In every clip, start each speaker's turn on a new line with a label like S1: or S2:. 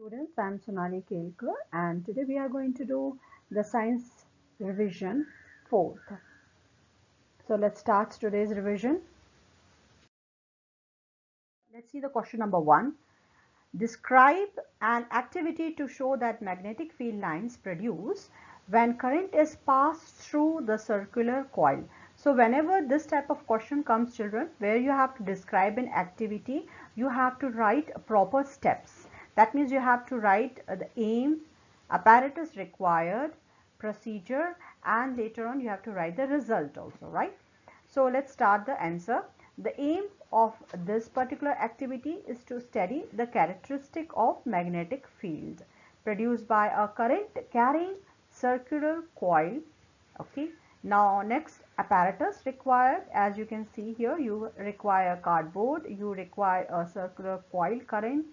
S1: Students, I'm Sonali Kelkar and today we are going to do the science revision 4th. So let's start today's revision. Let's see the question number 1. Describe an activity to show that magnetic field lines produce when current is passed through the circular coil. So whenever this type of question comes, children, where you have to describe an activity, you have to write proper steps. That means you have to write the aim, apparatus required, procedure, and later on you have to write the result also, right? So let's start the answer. The aim of this particular activity is to study the characteristic of magnetic field produced by a current carrying circular coil. Okay. Now next, apparatus required. As you can see here, you require cardboard, you require a circular coil current,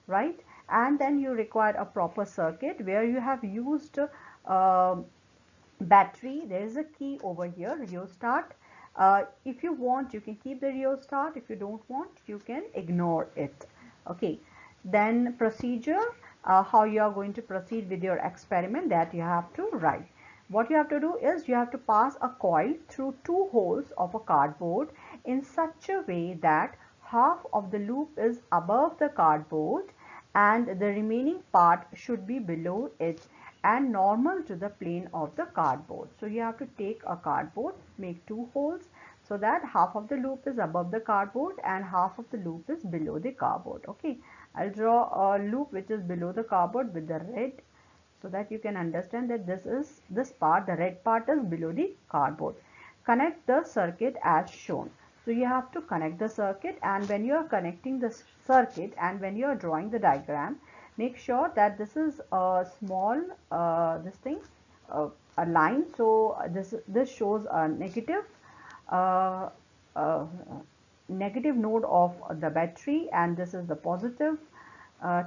S1: right? And then you require a proper circuit where you have used battery. There is a key over here, rheostat. If you want, you can keep the rheostat. If you don't want, you can ignore it. Okay. Then procedure, how you are going to proceed with your experiment, that you have to write. What you have to do is you have to pass a coil through two holes of a cardboard in such a way that half of the loop is above the cardboard and the remaining part should be below it and normal to the plane of the cardboard. So you have to take a cardboard, make two holes so that half of the loop is above the cardboard and half of the loop is below the cardboard. Okay, I'll draw a loop which is below the cardboard with the red so that you can understand that this part, the red part is below the cardboard. Connect the circuit as shown. So you have to connect the circuit, and when you are connecting the circuit and when you are drawing the diagram, make sure that this is a small uh, a line. So this shows a uh, uh, negative node of the battery, and this is the positive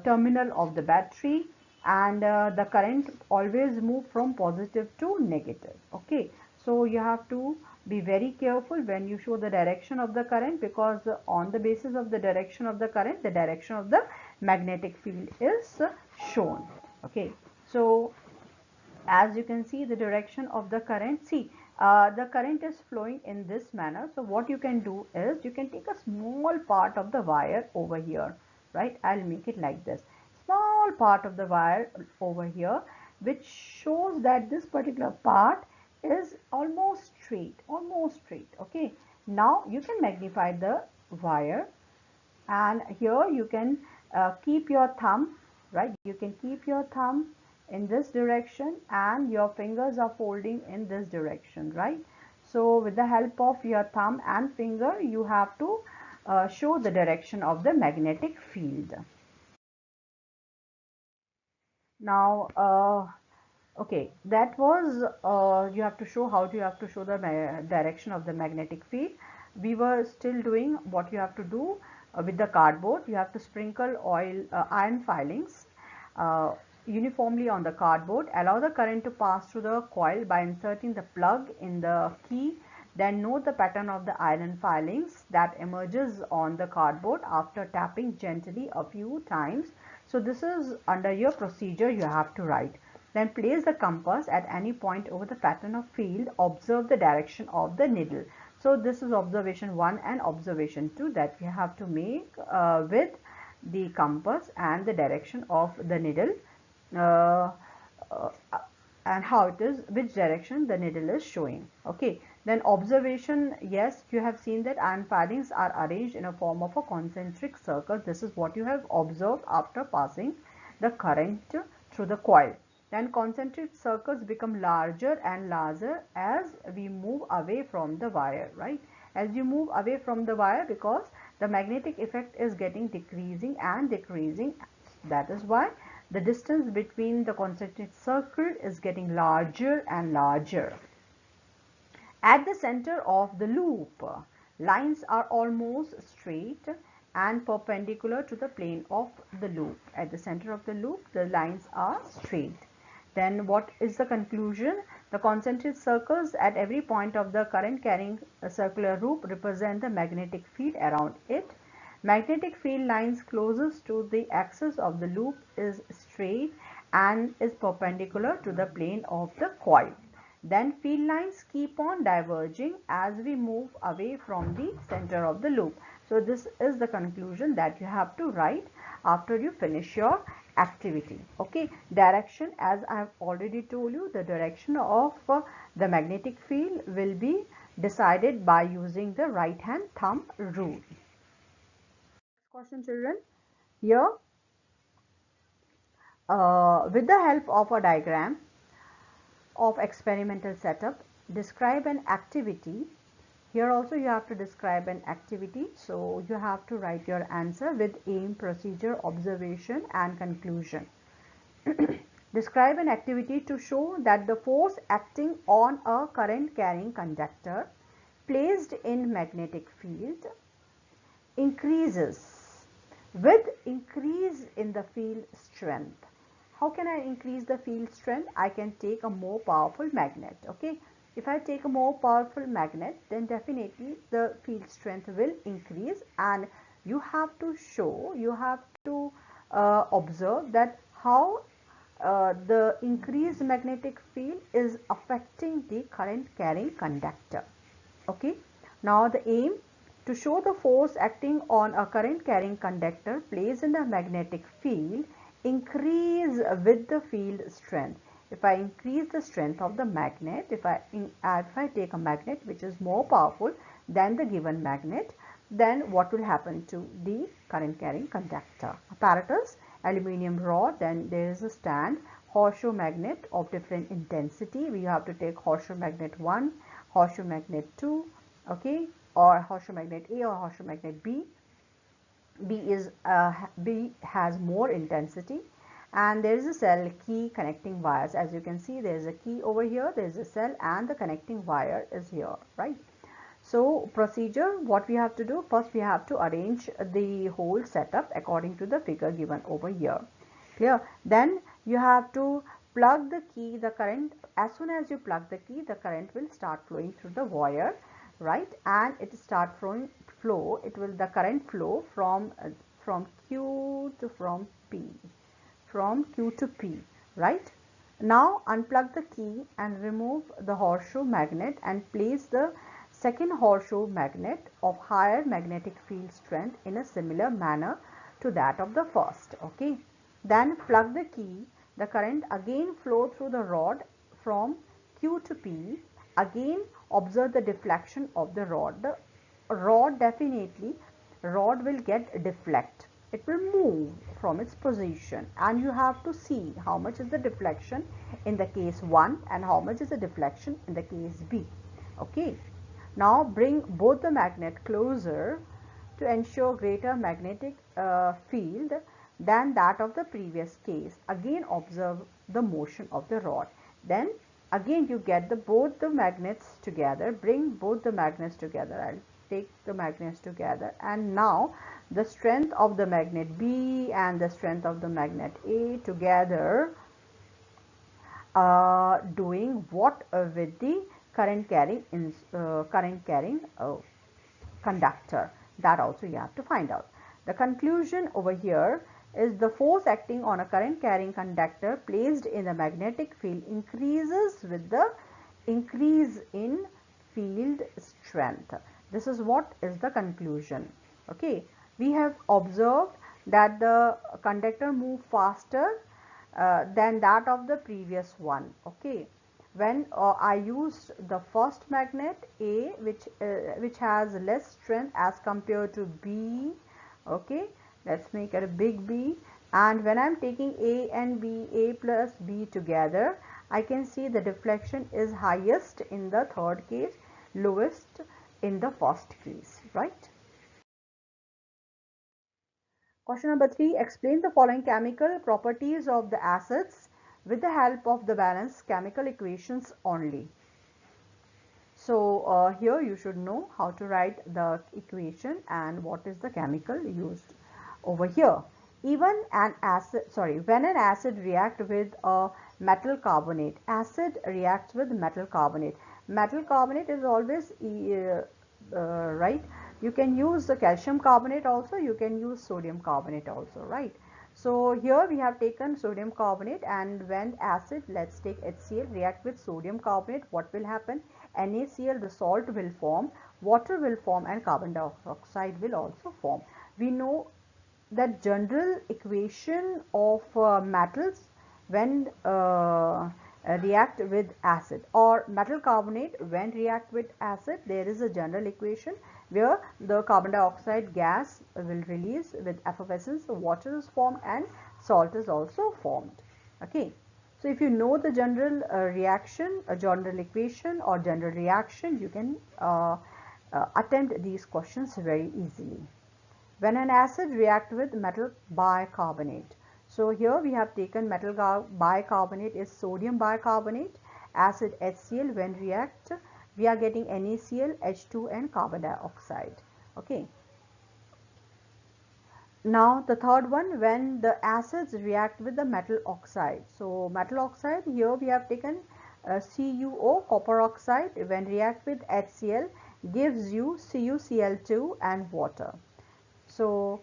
S1: terminal of the battery, and the current always move from positive to negative. Okay, so you have to be very careful when you show the direction of the current, because on the basis of the direction of the current, the direction of the magnetic field is shown. Okay, so as you can see the direction of the current, see the current is flowing in this manner. So what you can do is you can take a small part of the wire over here, right? I'll make it like this, small part of the wire over here, which shows that this particular part is almost straight. Okay, now you can magnify the wire, and here you can keep your thumb, right? You can keep your thumb in this direction and your fingers are folding in this direction, right? So with the help of your thumb and finger, you have to show the direction of the magnetic field. Now okay, that was you have to show how do you have to show the direction of the magnetic field. We were still doing what you have to do with the cardboard. You have to sprinkle oil, iron filings uh, uniformly on the cardboard. Allow the current to pass through the coil by inserting the plug in the key. Then note the pattern of the iron filings that emerges on the cardboard after tapping gently a few times. So this is under your procedure you have to write. Then place the compass at any point over the pattern of field. Observe the direction of the needle. So this is observation 1 and observation 2 that we have to make with the compass and the direction of the needle, uh, uh, and how it is, which direction the needle is showing. Okay, then observation, yes, you have seen that iron filings are arranged in a form of a concentric circle. This is what you have observed after passing the current through the coil. Then concentric circles become larger and larger as we move away from the wire, right? As you move away from the wire, because the magnetic effect is getting decreasing and decreasing. That is why the distance between the concentric circle is getting larger and larger. At the center of the loop, lines are almost straight and perpendicular to the plane of the loop. At the center of the loop, the lines are straight. Then what is the conclusion? The concentric circles at every point of the current carrying a circular loop represent the magnetic field around it. Magnetic field lines closest to the axis of the loop is straight and is perpendicular to the plane of the coil. Then field lines keep on diverging as we move away from the center of the loop. So this is the conclusion that you have to write after you finish your activity. Okay, direction, as I have already told you, the direction of the magnetic field will be decided by using the right hand thumb rule. Question, children. Here, with the help of a diagram of experimental setup, describe an activity. Here also you have to describe an activity, so you have to write your answer with aim, procedure, observation and conclusion. Describe an activity to show that the force acting on a current carrying conductor placed in magnetic field increases with increase in the field strength. How can I increase the field strength? I can take a more powerful magnet. Okay, if I take a more powerful magnet, then definitely the field strength will increase, and you have to show, you have to observe that how the increased magnetic field is affecting the current carrying conductor. Okay, now the aim, to show the force acting on a current carrying conductor placed in the magnetic field increase with the field strength. If I increase the strength of the magnet, if I take a magnet which is more powerful than the given magnet, then what will happen to the current carrying conductor? Apparatus, aluminium rod, then there is a stand, horseshoe magnet of different intensity. We have to take horseshoe magnet 1, horseshoe magnet 2, okay, or horseshoe magnet A or horseshoe magnet B. B has more intensity, and there is a cell, key, connecting wires. As you can see, there is a key over here, there is a cell, and the connecting wire is here, right? So procedure, what we have to do, first we have to arrange the whole setup according to the figure given over here. Clear? Then you have to plug the key, the current, as soon as you plug the key, the current will start flowing through the wire, right? And it start flow, it will, the current flow from Q to from Q to P, right? Now unplug the key and remove the horseshoe magnet and place the second horseshoe magnet of higher magnetic field strength in a similar manner to that of the first. Okay, then plug the key, the current again flow through the rod from Q to P. Again observe the deflection of the rod. The rod, definitely rod will get deflect, it will move from its position, and you have to see how much is the deflection in the case 1 and how much is the deflection in the case B. Okay, now bring both the magnet closer to ensure greater magnetic field than that of the previous case. Again observe the motion of the rod. Then again you get both the magnets together, bring both the magnets together. I'll take the magnets together, and now the strength of the magnet B and the strength of the magnet A together doing what with the current carrying conductor. That also you have to find out. The conclusion over here is the force acting on a current carrying conductor placed in the magnetic field increases with the increase in field strength. This is what is the conclusion. Okay, we have observed that the conductor move faster than that of the previous one. Okay, when I used the first magnet A, which has less strength as compared to B. Okay, let's make it a big B, and when I'm taking A and B, A plus B together, I can see the deflection is highest in the third case, lowest in the first case, right? Question number 3, explain the following chemical properties of the acids with the help of the balanced chemical equations only. So here you should know how to write the equation and what is the chemical used over here. Even an acid, when an acid reacts with a metal carbonate, acid reacts with metal carbonate. Metal carbonate is always right. You can use the calcium carbonate also, you can use sodium carbonate also, right? So here we have taken sodium carbonate, and when acid, let's take HCl, react with sodium carbonate, what will happen? NaCl, the salt will form, water will form, and carbon dioxide will also form. We know that general equation of metals when react with acid, or metal carbonate when react with acid, there is a general equation where the carbon dioxide gas will release with effervescence, water is formed and salt is also formed. Okay, so if you know the general reaction, a general equation or general reaction, you can attempt these questions very easily. When an acid reacts with metal bicarbonate. So here we have taken metal bicarbonate is sodium bicarbonate, acid HCl. When react, we are getting NaCl, H2 and carbon dioxide. Okay. Now the third one, when the acids react with the metal oxide. So metal oxide, here we have taken CuO, copper oxide. When react with HCl, gives you CuCl2 and water. So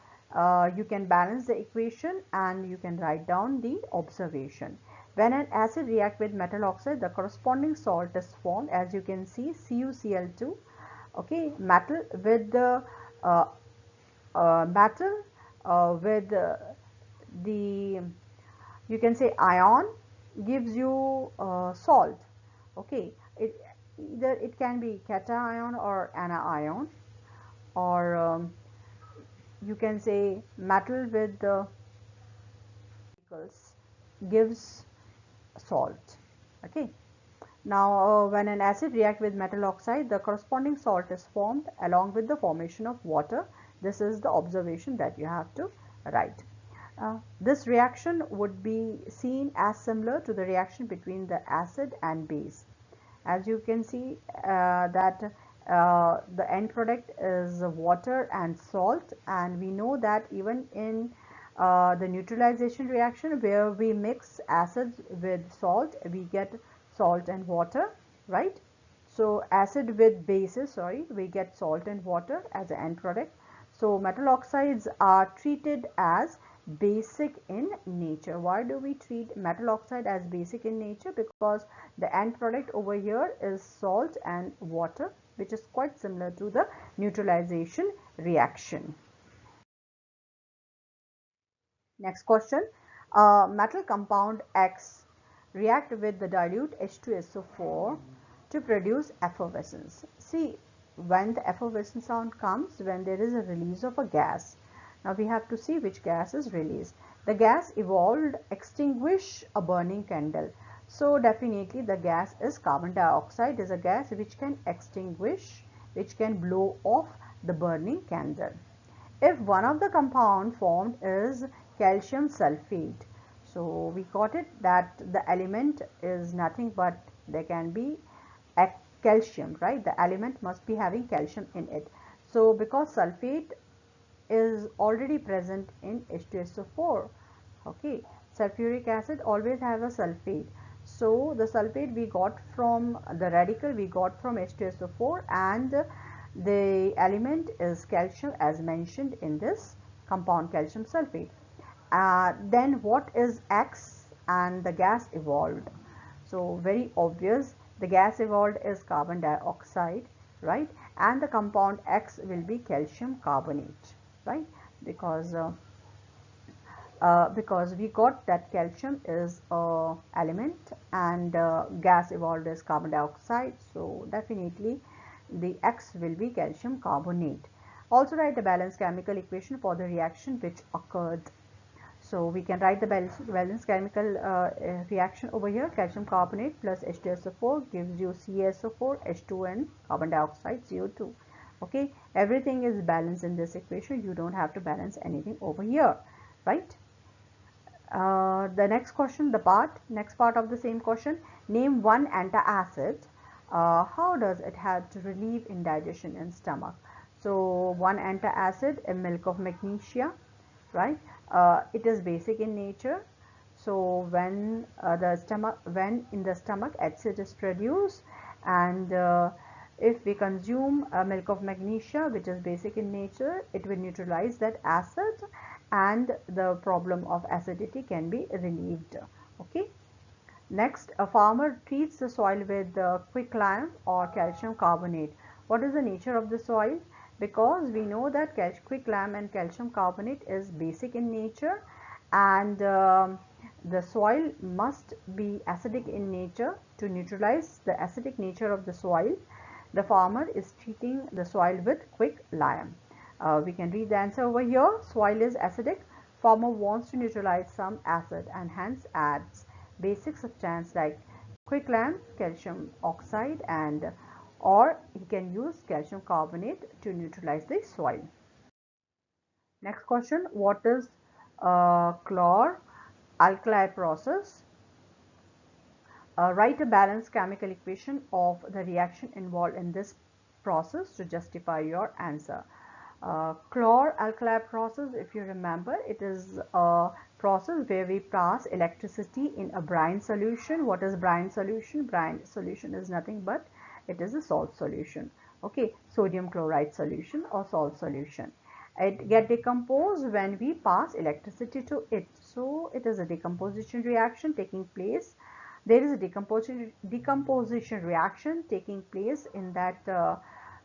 S1: you can balance the equation and you can write down the observation. When an acid reacts with metal oxide, the corresponding salt is formed. As you can see, CuCl2, okay, metal with the metal with the, you can say, ion, gives you salt. Okay, either it can be cation or anion, or you can say metal with the gives salt. Okay, now when an acid reacts with metal oxide, the corresponding salt is formed along with the formation of water. This is the observation that you have to write. This reaction would be seen as similar to the reaction between the acid and base. As you can see that the end product is water and salt, and we know that even in the neutralization reaction where we mix acids with salt, we get salt and water, right? So acid with bases, sorry, we get salt and water as an end product. So metal oxides are treated as basic in nature. Why do we treat metal oxide as basic in nature? Because the end product over here is salt and water, which is quite similar to the neutralization reaction. Next question, metal compound X react with the dilute H2SO4 to produce effervescence. See, when the effervescence sound comes when there is a release of a gas. Now we have to see which gas is released. The gas evolved extinguish a burning candle. So definitely the gas is carbon dioxide, is a gas which can extinguish, which can blow off the burning candle. If one of the compound formed is calcium sulfate, so we got it that the element is nothing but there can be a calcium, right? The element must be having calcium in it. So because sulfate is already present in H2SO4, okay, sulfuric acid always have a sulfate. So the sulfate we got from the radical we got from H2SO4, and the element is calcium as mentioned in this compound, calcium sulfate. Then what is X and the gas evolved? So very obvious, the gas evolved is carbon dioxide, right? And the compound X will be calcium carbonate, right? Because we got that calcium is a element and gas evolved as carbon dioxide, so definitely the X will be calcium carbonate. Also write the balanced chemical equation for the reaction which occurred. So we can write the balanced chemical reaction over here. Calcium carbonate plus H2SO4 gives you CaSO4, H2 and carbon dioxide, CO2. Okay, everything is balanced in this equation. You don't have to balance anything over here, right? The next question, next part of the same question, name one antacid. How does it help to relieve indigestion in stomach? So one antacid, a milk of magnesia, right? It is basic in nature. So when in the stomach acid is produced, and If we consume milk of magnesia, which is basic in nature, it will neutralize that acid and the problem of acidity can be relieved. Okay. Next, a farmer treats the soil with quicklime or calcium carbonate. What is the nature of the soil? Because we know that quicklime and calcium carbonate is basic in nature, and the soil must be acidic in nature. To neutralize the acidic nature of the soil, the farmer is treating the soil with quicklime. We can read the answer over here. Soil is acidic. Farmer wants to neutralize some acid and hence adds basic substance like quicklime, calcium oxide, and or he can use calcium carbonate to neutralize the soil. Next question, what is chlor-alkali process? Write a balanced chemical equation of the reaction involved in this process to justify your answer. Chlor-alkali process, if you remember, it is a process where we pass electricity in a brine solution. What is brine solution? Brine solution is nothing but it is a salt solution. Okay, sodium chloride solution or salt solution. It get decomposed when we pass electricity to it. So it is a decomposition reaction taking place. There is a decomposition reaction taking place in that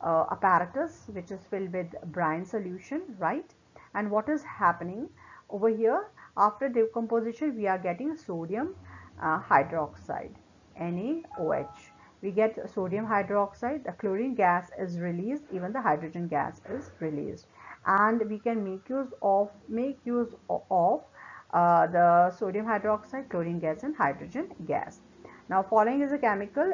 S1: apparatus which is filled with brine solution, right? And what is happening over here? After decomposition, we are getting sodium hydroxide, NaOH. We get sodium hydroxide, the chlorine gas is released, even the hydrogen gas is released, and we can make use of the sodium hydroxide, chlorine gas, and hydrogen gas. Now, following is a chemical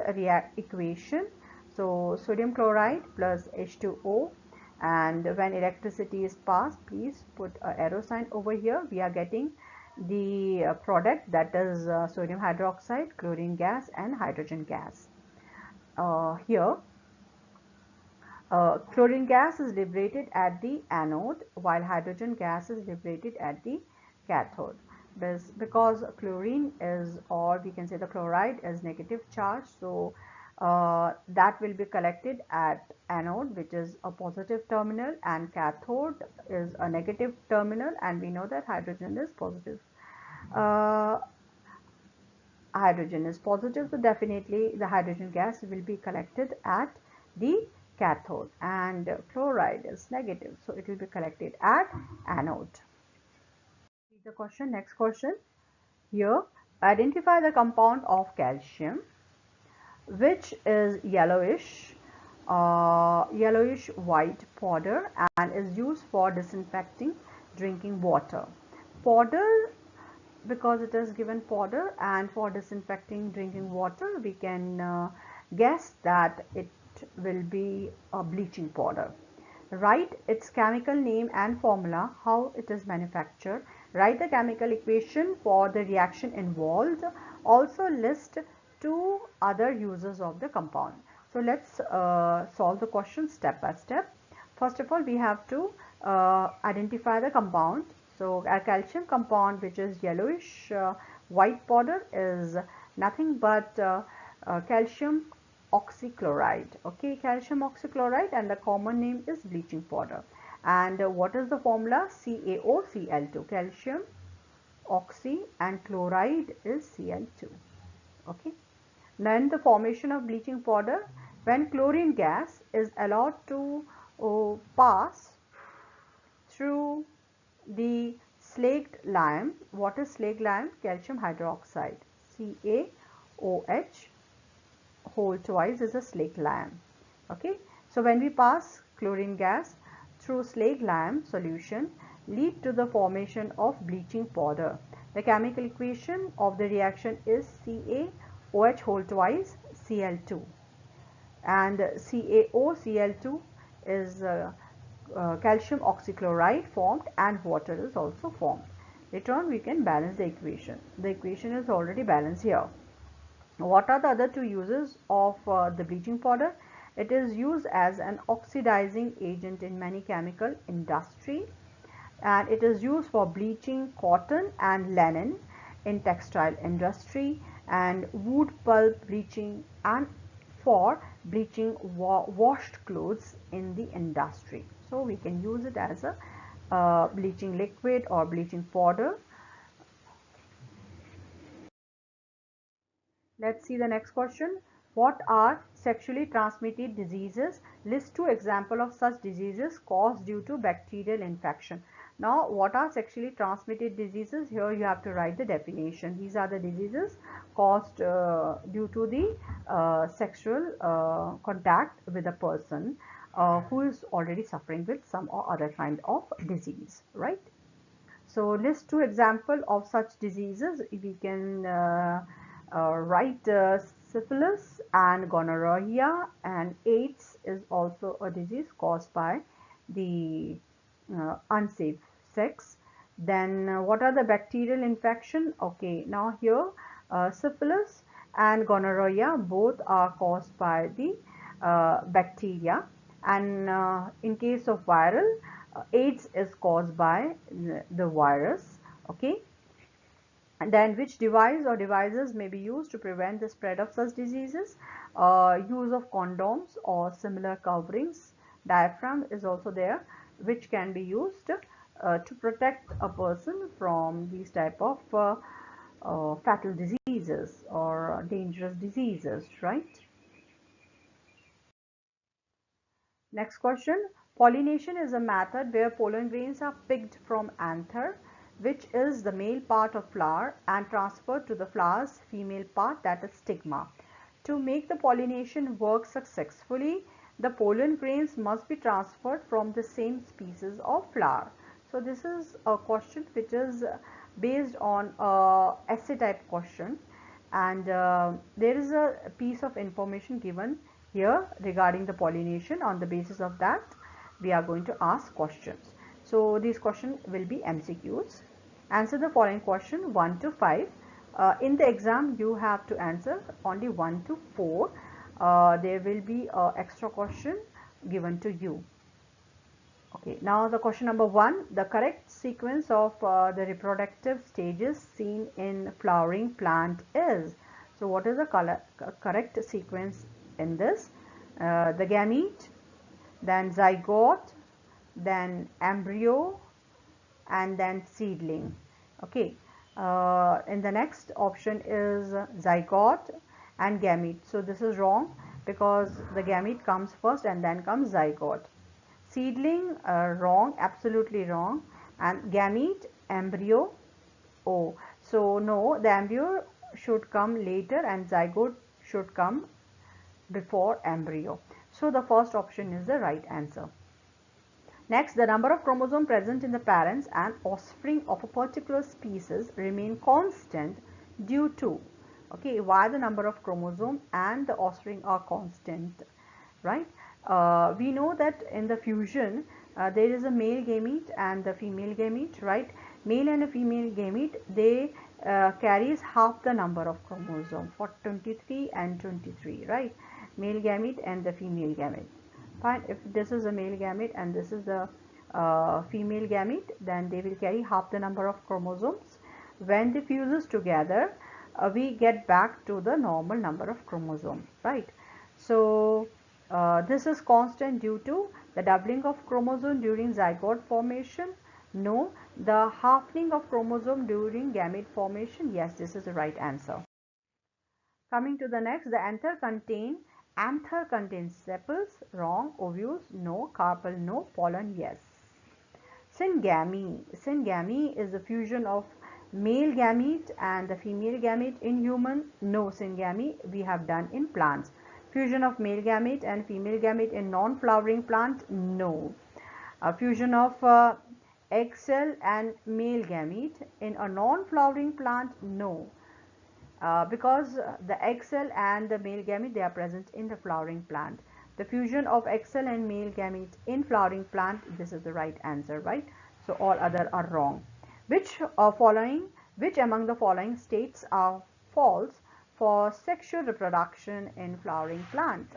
S1: equation. So, sodium chloride plus H2O, and when electricity is passed, please put an arrow sign over here. We are getting the product, that is sodium hydroxide, chlorine gas, and hydrogen gas. Here, chlorine gas is liberated at the anode, while hydrogen gas is liberated at the cathode. Because chlorine is, or we can say the chloride is negative charge, so that will be collected at anode, which is a positive terminal, and cathode is a negative terminal, and we know that hydrogen is positive. So definitely the hydrogen gas will be collected at the cathode, and chloride is negative, so it will be collected at anode. The question, next question. Here, identify the compound of calcium which is yellowish white powder and is used for disinfecting drinking water. Powder, because it is given powder, and for disinfecting drinking water, we can guess that it will be a bleaching powder. Write its chemical name and formula, how it is manufactured. Write the chemical equation for the reaction involved. Also list 2 other uses of the compound. So let's solve the question step by step. First of all, we have to identify the compound. So a calcium compound which is yellowish white powder is nothing but calcium oxychloride. Okay, calcium oxychloride, and the common name is bleaching powder. And what is the formula? CaOCl2. Calcium oxy and chloride is Cl2. Okay. Then the formation of bleaching powder, when chlorine gas is allowed to pass through the slaked lime. What is slaked lime? Calcium hydroxide, CaOH whole twice is a slaked lime. Okay, so when we pass chlorine gas through slaked lime solution, lead to the formation of bleaching powder. The chemical equation of the reaction is CaOH whole twice Cl2, and CaOCl2 is calcium oxychloride formed, and water is also formed. Later on we can balance the equation. The equation is already balanced here. What are the other 2 uses of the bleaching powder? It is used as an oxidizing agent in many chemical industry, and it is used for bleaching cotton and linen in textile industry, and wood pulp bleaching, and for bleaching washed clothes in the industry. So we can use it as a bleaching liquid or bleaching powder. Let's see the next question. What are sexually transmitted diseases? List 2 examples of such diseases caused due to bacterial infection. Now, what are sexually transmitted diseases? Here you have to write the definition. These are the diseases caused due to the sexual contact with a person who is already suffering with some or other kind of disease, right? So list 2 example of such diseases. We can write syphilis and gonorrhea, and AIDS is also a disease caused by the unsafe sex. Then what are the bacterial infection? Okay, now here syphilis and gonorrhea both are caused by the bacteria, and in case of viral, AIDS is caused by the virus. Okay, and then which device or devices may be used to prevent the spread of such diseases? Use of condoms or similar coverings. Diaphragm is also there, which can be used to protect a person from these type of fatal diseases or dangerous diseases, right? Next question. Pollination is a method where pollen grains are picked from anther, which is the male part of flower, and transferred to the flower's female part, that is stigma. To make the pollination work successfully, the pollen grains must be transferred from the same species of flower. So this is a question which is based on a essay type question, and there is a piece of information given here regarding the pollination. On the basis of that, we are going to ask questions. So these questions will be MCQs. Answer the following question 1 to 5. In the exam, you have to answer only 1 to 4. There will be an extra question given to you. Okay, now the question number 1, the correct sequence of the reproductive stages seen in flowering plant is. So what is the correct sequence in this? The gamete, then zygote, then embryo, and then seedling. Okay, and the next option is zygote and gamete. So this is wrong because the gamete comes first and then comes zygote. Seedling, wrong, absolutely wrong. And gamete, embryo, oh, so no, the embryo should come later and zygote should come before embryo. So the first option is the right answer. Next, the number of chromosomes present in the parents and offspring of a particular species remain constant due to, okay, why the number of chromosomes and the offspring are constant, right? We know that in the fusion there is a male gamete and the female gamete, right? Male and a female gamete, they carries half the number of chromosomes for 23 and 23, right? Male gamete and the female gamete. Fine, if this is a male gamete and this is the female gamete, then they will carry half the number of chromosomes. When they fuses together, we get back to the normal number of chromosomes, right? So this is constant due to the doubling of chromosome during zygote formation. No. The halving of chromosome during gamete formation. Yes, this is the right answer. Coming to the next, the anther contains sepals. Wrong. Ovules. No. Carpel. No. Pollen. Yes. Syngamy. Syngamy is the fusion of male gamete and the female gamete in human. No syngamy we have done in plants. Fusion of male gamete and female gamete in non-flowering plant. No. Fusion of egg cell and male gamete in a non-flowering plant. No. Because the egg cell and the male gamete, they are present in the flowering plant. The fusion of egg cell and male gamete in flowering plant, this is the right answer, right? So all other are wrong. Which among the following states are false for sexual reproduction in flowering plant?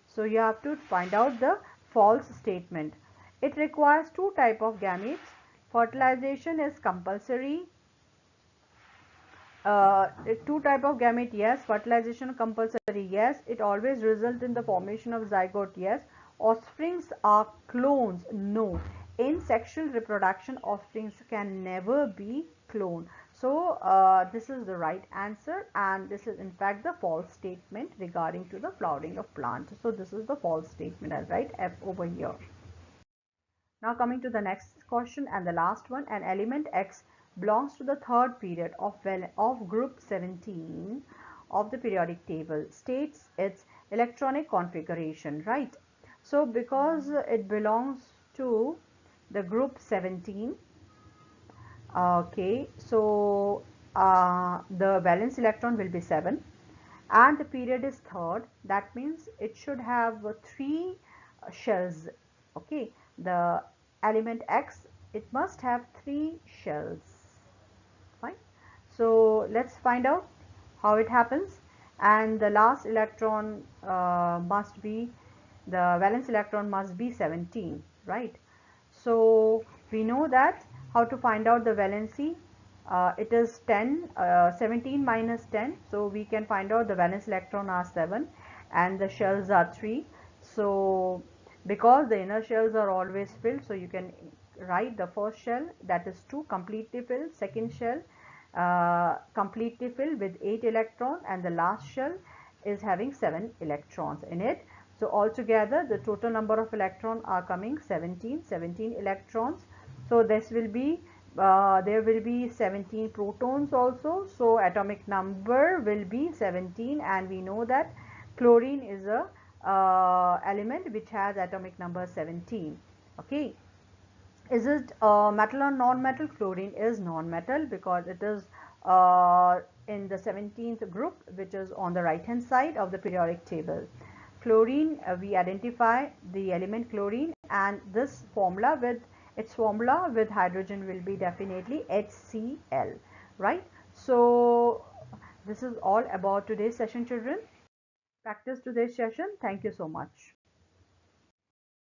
S1: So you have to find out the false statement. It requires two types of gametes. Fertilization is compulsory. Two type of gamete, yes. Fertilization compulsory, yes. It always results in the formation of zygote, yes. Offsprings are clones, no. In sexual reproduction, offsprings can never be cloned. So this is the right answer, and this is in fact the false statement regarding to the flowering of plant. So this is the false statement. I'll write F over here. Now coming to the next question and the last one, an element X belongs to the third period of group 17 of the periodic table. States its electronic configuration, right? So because it belongs to the group 17, okay, so the valence electron will be 7 and the period is third. That means it should have three shells. Okay, the element X, it must have three shells. Fine. So let's find out how it happens. And the last electron must be, the valence electron must be 17, right? So we know that how to find out the valency. It is 10, 17 minus 10. So we can find out the valence electron are 7 and the shells are 3. So because the inner shells are always filled, so you can write the first shell, that is 2, completely filled. Second shell completely filled with 8 electrons, and the last shell is having 7 electrons in it. So altogether the total number of electrons are coming 17 electrons. So this will be there will be 17 protons also, so atomic number will be 17, and we know that chlorine is a element which has atomic number 17. Okay, is it metal or non-metal? Chlorine is non-metal because it is in the 17th group, which is on the right hand side of the periodic table. Chlorine, we identify the element chlorine, and this formula with its formula with hydrogen will be definitely HCl, right? So this is all about today's session, children. Practice today's session. Thank you so much.